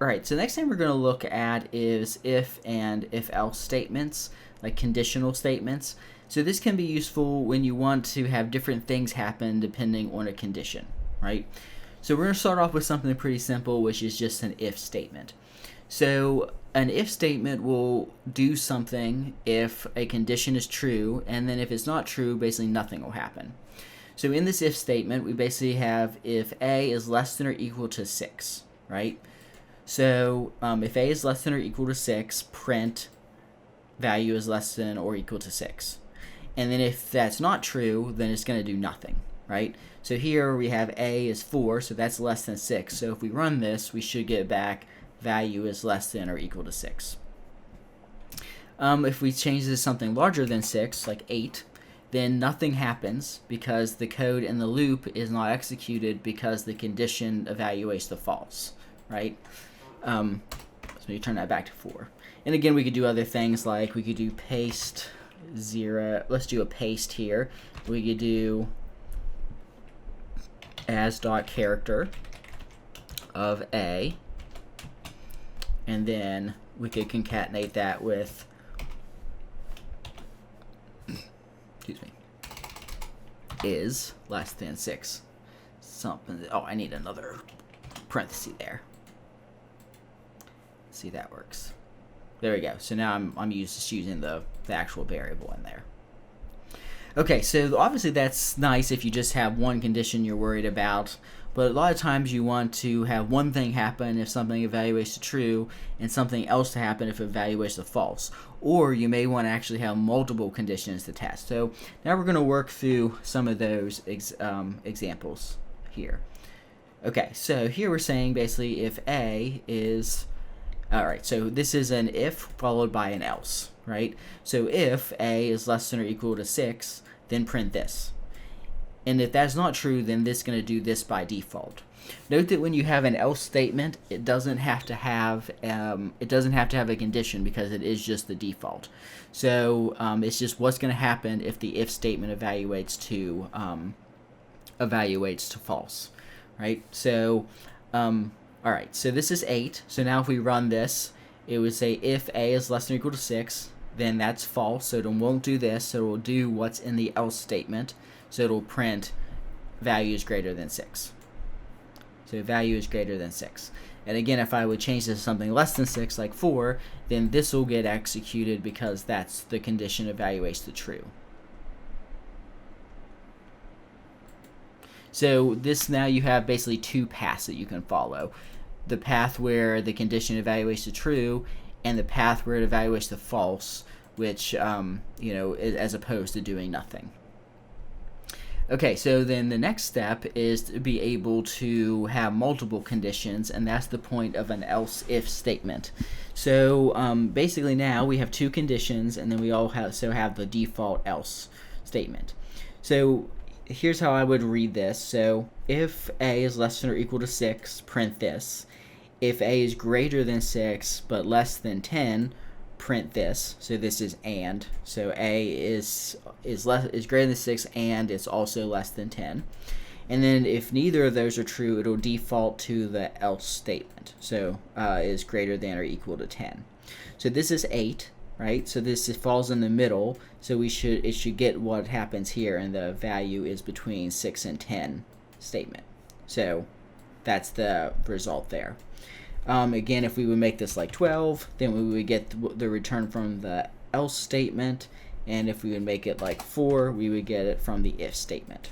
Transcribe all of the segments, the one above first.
Alright, so next thing we're going to look at is if and if else statements, like conditional statements. So this can be useful when you want to have different things happen depending on a condition, right? So we're going to start off with something pretty simple, which is just an if statement. So an if statement will do something if a condition is true, and then if it's not true, basically nothing will happen. So in this if statement, we basically have if A is less than or equal to 6, right? So if A is less than or equal to 6, print value is less than or equal to 6. And then if that's not true, then it's going to do nothing, right? So here we have A is 4, so that's less than 6. So if we run this, we should get back value is less than or equal to 6. If we change this to something larger than 6, like 8, then nothing happens because the code in the loop is not executed because the condition evaluates the false, right? So you turn that back to 4. And again, we could do other things like we could do paste 0. Let's do a paste here. We could do as.character of A, and then we could concatenate that with excuse me, is less than 6. Something. Oh, I need another parenthesis there. See, that works. There we go. So now I'm just using the actual variable in there. Okay, so obviously that's nice if you just have one condition you're worried about, but a lot of times you want to have one thing happen if something evaluates to true and something else to happen if it evaluates to false. Or you may want to actually have multiple conditions to test. So now we're going to work through some of those examples here. Okay, so here we're saying basically if A is... Alright, so this is an if followed by an else, right? So if A is less than or equal to 6, then print this. And if that's not true, then this is going to do this by default. Note that when you have an else statement, it doesn't have to have a condition because it is just the default. So it's just what's going to happen if the if statement evaluates to false, right? So alright, so this is 8. So now if we run this, it would say if A is less than or equal to 6, then that's false, so it won't do this, so it will do what's in the else statement. So it will print value is greater than 6. So value is greater than 6. And again, if I would change this to something less than 6, like 4, then this will get executed because that's the condition evaluates to true. So this, now you have basically two paths that you can follow. The path where the condition evaluates to true, and the path where it evaluates to false, which, as opposed to doing nothing. Okay, so then the next step is to be able to have multiple conditions, and that's the point of an else-if statement. So basically now we have two conditions, and then we also have the default else statement. So here's how I would read this. So if A is less than or equal to 6, print this. If A is greater than 6 but less than 10, print this. So this is and. So A is greater than 6 and it's also less than 10. And then if neither of those are true, it'll default to the else statement. So is greater than or equal to 10. So this is 8, right? So this falls in the middle. So it should get what happens here, and the value is between 6 and 10 statement. So that's the result there. Again, if we would make this like 12, then we would get the return from the else statement, and if we would make it like 4, we would get it from the if statement.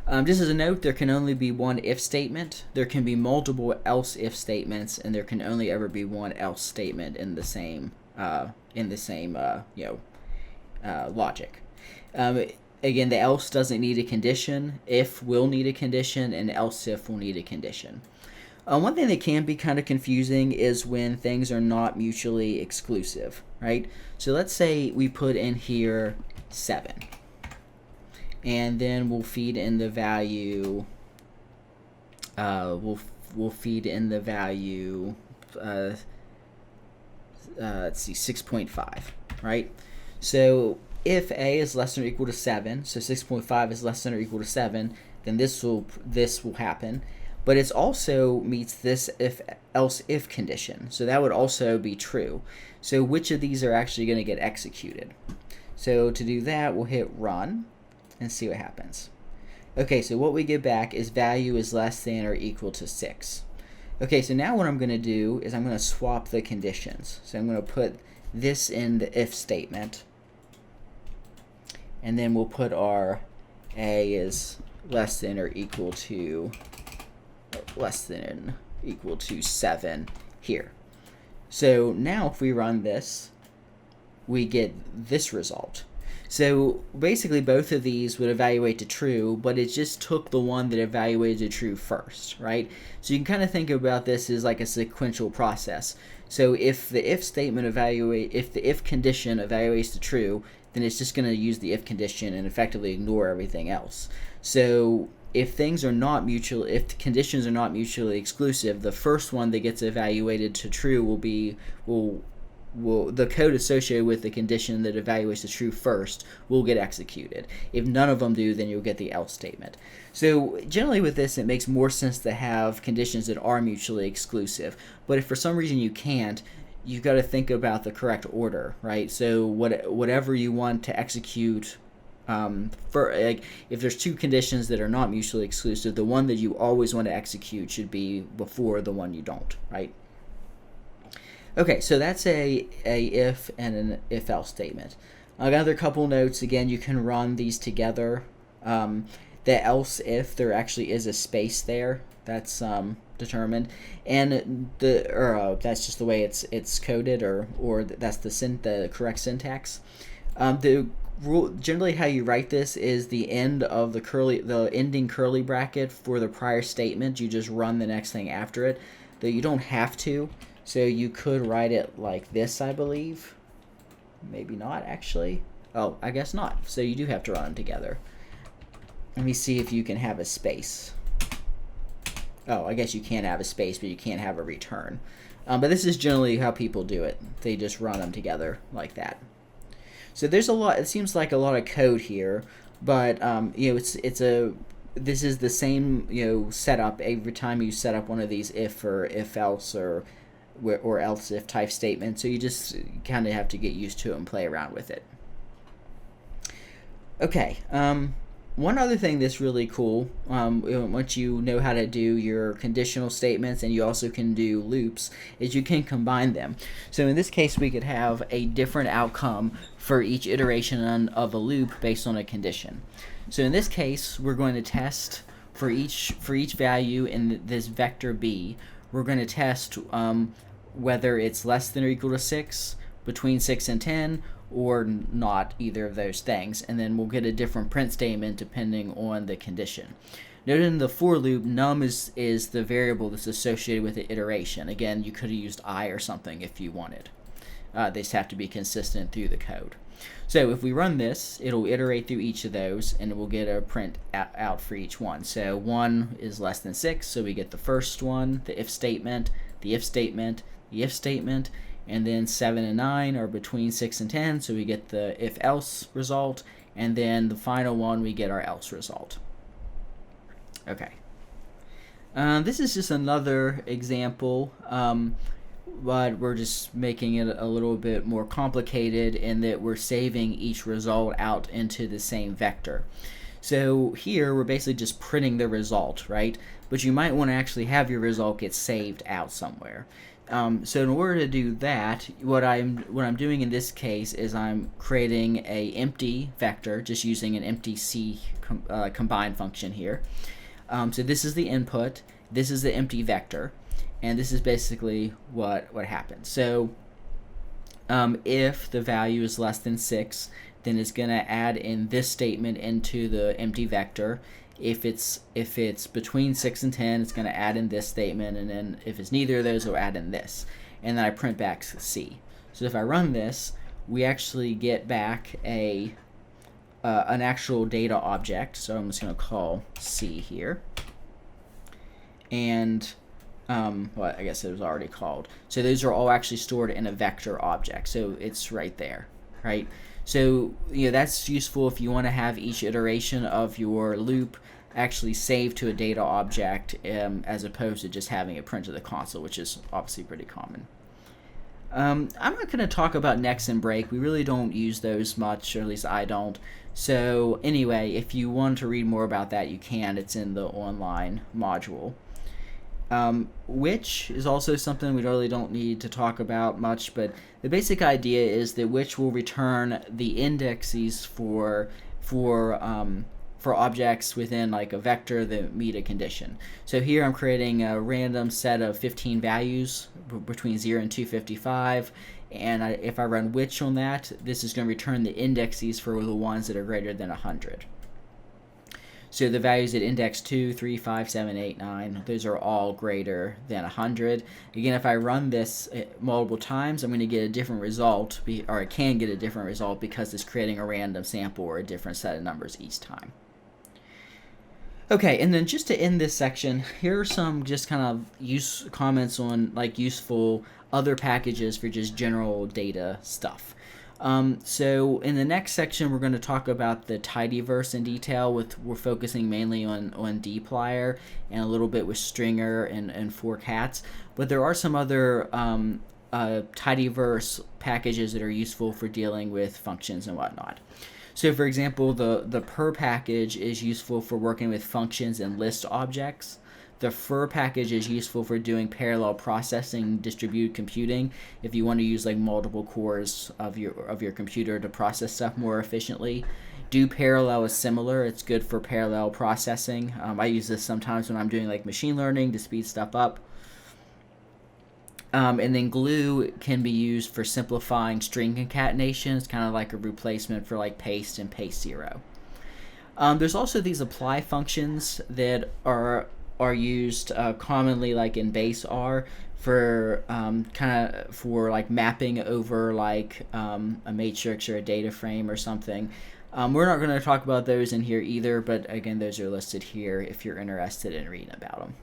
Just as a note, there can only be one if statement. There can be multiple else if statements, and there can only ever be one else statement in the same logic. Again, the else doesn't need a condition. If will need a condition, and else if will need a condition. One thing that can be kind of confusing is when things are not mutually exclusive, right? So let's say we put in here 7, and then we'll feed in the value. We'll feed in the value. Let's see, 6.5, right? So if A is less than or equal to 7, so 6.5 is less than or equal to 7, then this will happen. But it also meets this if else if condition. So that would also be true. So which of these are actually going to get executed? So to do that, we'll hit run and see what happens. Okay, so what we get back is value is less than or equal to 6. Okay, so now what I'm going to do is I'm going to swap the conditions. So I'm going to put this in the if statement, and then we'll put our a is less than or equal to 7 here. So now if we run this, we get this result. So basically both of these would evaluate to true, but it just took the one that evaluated to true first, right? So you can kind of think about this as like a sequential process. So if the if condition evaluates to true, then it's just going to use the if condition and effectively ignore everything else. So if the conditions are not mutually exclusive, the first one that gets evaluated to true will the code associated with the condition that evaluates the true first will get executed. If none of them do, then you'll get the else statement. So generally with this, it makes more sense to have conditions that are mutually exclusive. But if for some reason you can't, you've got to think about the correct order, right? So whatever you want to execute, if there's two conditions that are not mutually exclusive, the one that you always want to execute should be before the one you don't, right? Okay, so that's a if and an if else statement. Another couple notes, again, you can run these together. The else if, there actually is a space there that's determined, and that's just the way it's coded, or that's the correct syntax. The rule, generally how you write this is the end of the ending curly bracket for the prior statement. You just run the next thing after it. Though you don't have to. So you could write it like this, I believe. Maybe not, actually. Oh, I guess not. So you do have to run them together. Let me see if you can have a space. Oh, I guess you can have a space, but you can't have a return. But this is generally how people do it. They just run them together like that. So there's a lot. It seems like a lot of code here, but this is the same setup every time you set up one of these if or if else or else if type statement. So you just kind of have to get used to it and play around with it. Okay, one other thing that's really cool, once you know how to do your conditional statements and you also can do loops, is you can combine them. So in this case, we could have a different outcome for each iteration of a loop based on a condition. So in this case, we're going to test for each value in this vector b, we're going to test whether it's less than or equal to 6, between 6 and 10, or not either of those things. And then we'll get a different print statement depending on the condition. Note in the for loop, num is the variable that's associated with the iteration. Again, you could have used I or something if you wanted. They just have to be consistent through the code. So if we run this, it'll iterate through each of those, and we'll get a print out for each one. So 1 is less than 6, so we get the first one, the if statement, the if statement, the if statement, and then 7 and 9 are between 6 and 10, so we get the if else result, and then the final one we get our else result. Okay. This is just another example, but we're just making it a little bit more complicated in that we're saving each result out into the same vector. So here we're basically just printing the result, right? But you might want to actually have your result get saved out somewhere. So in order to do that, what I'm doing in this case is I'm creating a empty vector, just using an empty C combine function here. So this is the input, this is the empty vector, and this is basically what happens. So if the value is less than 6, then it's going to add in this statement into the empty vector. If it's between 6 and 10, it's going to add in this statement, and then if it's neither of those, it'll add in this. And then I print back C. So if I run this, we actually get back an actual data object. So I'm just going to call C here. And well, I guess it was already called. So those are all actually stored in a vector object. So it's right there, right? So that's useful if you want to have each iteration of your loop actually saved to a data object as opposed to just having it print to the console, which is obviously pretty common. I'm not going to talk about next and break. We really don't use those much, or at least I don't. So anyway, if you want to read more about that, you can. It's in the online module. Which is also something we really don't need to talk about much, but the basic idea is that which will return the indexes for objects within like a vector that meet a condition. So here I'm creating a random set of 15 values between 0 and 255, and if I run which on that, this is going to return the indexes for the ones that are greater than 100. So the values at index 2, 3, 5, 7, 8, 9, those are all greater than 100. Again, if I run this multiple times, I'm going to get a different result, or I can get a different result because it's creating a random sample or a different set of numbers each time. Okay, and then just to end this section, here are some just kind of comments on like useful other packages for just general data stuff. So in the next section, we're going to talk about the tidyverse in detail. We're focusing mainly on dplyr and a little bit with stringer and forcats. But there are some other tidyverse packages that are useful for dealing with functions and whatnot. So for example, the per package is useful for working with functions and list objects. The fur package is useful for doing parallel processing, distributed computing, if you want to use like multiple cores of your computer to process stuff more efficiently. Do parallel is similar. It's good for parallel processing. I use this sometimes when I'm doing like machine learning to speed stuff up. And then glue can be used for simplifying string concatenation. It's kind of like a replacement for like paste and paste 0. There's also these apply functions that are used commonly, like in base R, for for like mapping over like a matrix or a data frame or something. We're not going to talk about those in here either, but again, those are listed here if you're interested in reading about them.